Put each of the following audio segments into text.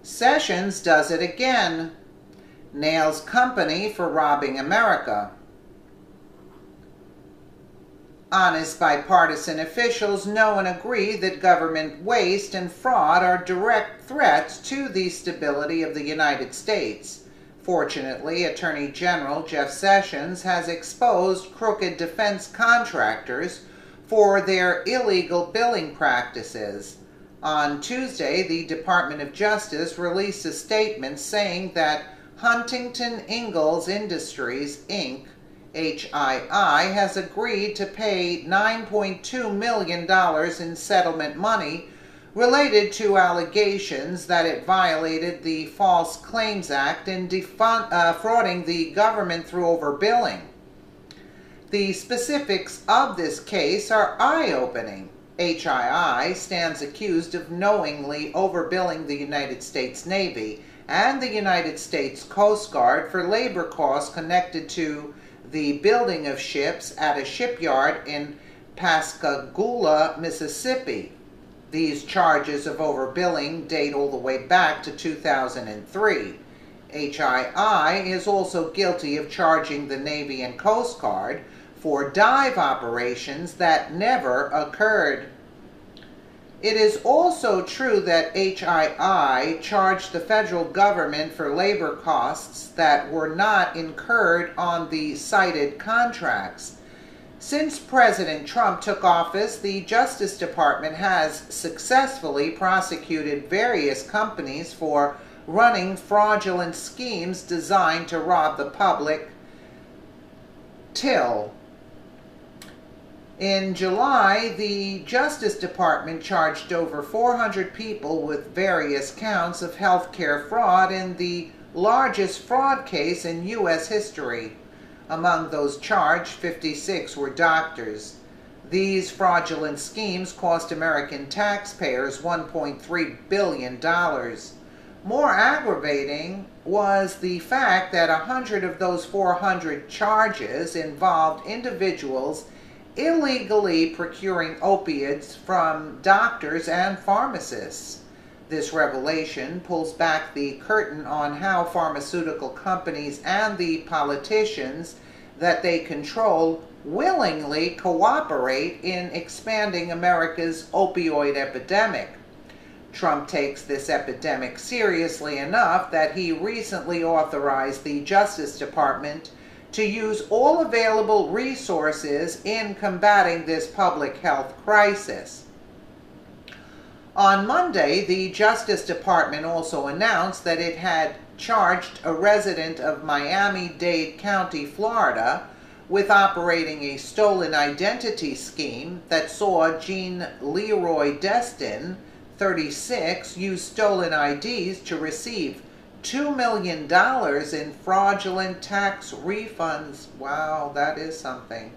Sessions does it again. Nails company for robbing America. Honest bipartisan officials know and agree that government waste and fraud are direct threats to the stability of the United States. Fortunately, Attorney General Jeff Sessions has exposed crooked defense contractors for their illegal billing practices. On Tuesday, the Department of Justice released a statement saying that Huntington Ingalls Industries, Inc., HII, has agreed to pay $9.2 million in settlement money related to allegations that it violated the False Claims Act in defrauding the government through overbilling. The specifics of this case are eye-opening. HII stands accused of knowingly overbilling the United States Navy and the United States Coast Guard for labor costs connected to the building of ships at a shipyard in Pascagoula, Mississippi. These charges of overbilling date all the way back to 2003. HII is also guilty of charging the Navy and Coast Guard for dive operations that never occurred. It is also true that HII charged the federal government for labor costs that were not incurred on the cited contracts. Since President Trump took office, the Justice Department has successfully prosecuted various companies for running fraudulent schemes designed to rob the public. In July, the Justice Department charged over 400 people with various counts of healthcare fraud in the largest fraud case in U.S. history. Among those charged, 56 were doctors. These fraudulent schemes cost American taxpayers $1.3 billion. More aggravating was the fact that 100 of those 400 charges involved individuals illegally procuring opiates from doctors and pharmacists. This revelation pulls back the curtain on how pharmaceutical companies and the politicians that they control willingly cooperate in expanding America's opioid epidemic. Trump takes this epidemic seriously enough that he recently authorized the Justice Department to use all available resources in combating this public health crisis. On Monday, the Justice Department also announced that it had charged a resident of Miami-Dade County, Florida, with operating a stolen identity scheme that saw Jean Leroy Destin, 36, use stolen IDs to receive $2 million in fraudulent tax refunds. Wow, that is something.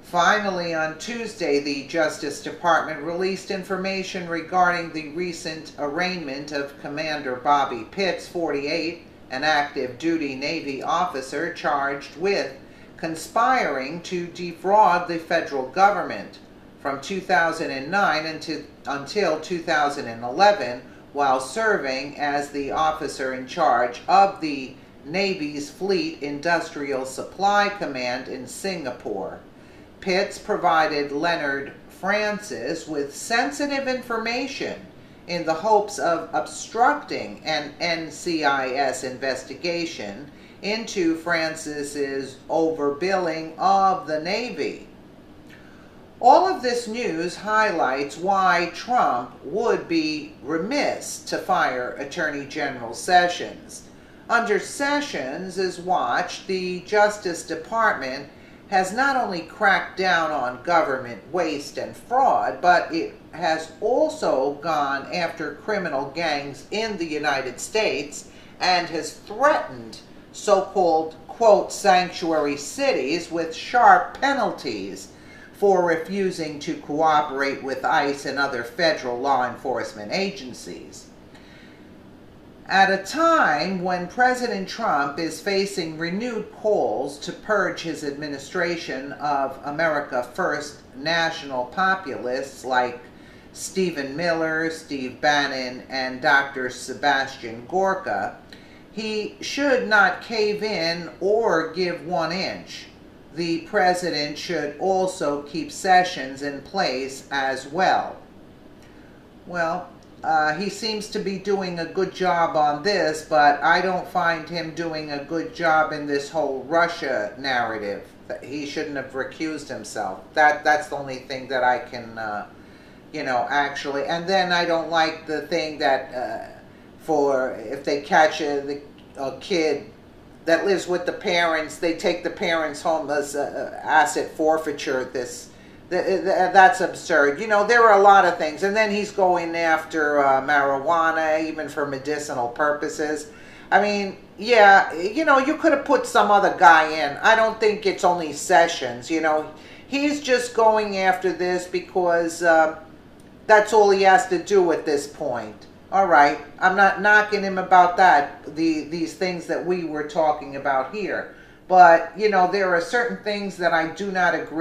Finally, on Tuesday, the Justice Department released information regarding the recent arraignment of Commander Bobby Pitts, 48, an active duty Navy officer charged with conspiring to defraud the federal government from 2009 until 2011, while serving as the officer in charge of the Navy's Fleet Industrial Supply Command in Singapore. Pitts provided Leonard Francis with sensitive information in the hopes of obstructing an NCIS investigation into Francis's overbilling of the Navy. All of this news highlights why Trump would be remiss to fire Attorney General Sessions. Under Sessions' watch, the Justice Department has not only cracked down on government waste and fraud, but it has also gone after criminal gangs in the United States and has threatened so-called, quote, sanctuary cities with sharp penalties for refusing to cooperate with ICE and other federal law enforcement agencies. At a time when President Trump is facing renewed calls to purge his administration of America First national populists like Stephen Miller, Steve Bannon, and Dr. Sebastian Gorka, he should not cave in or give 1 inch. The president should also keep Sessions in place as well. Well, he seems to be doing a good job on this, but I don't find him doing a good job in this whole Russia narrative. He shouldn't have recused himself. That's the only thing that I can, actually. And then I don't like the thing that for if they catch a kid that lives with the parents, they take the parents home as asset forfeiture. That's absurd. There are a lot of things. And then he's going after marijuana, even for medicinal purposes. I mean, yeah, you could have put some other guy in. I don't think it's only Sessions, He's just going after this because that's all he has to do at this point. All right, I'm not knocking him about that, these things that we were talking about here. But, there are certain things that I do not agree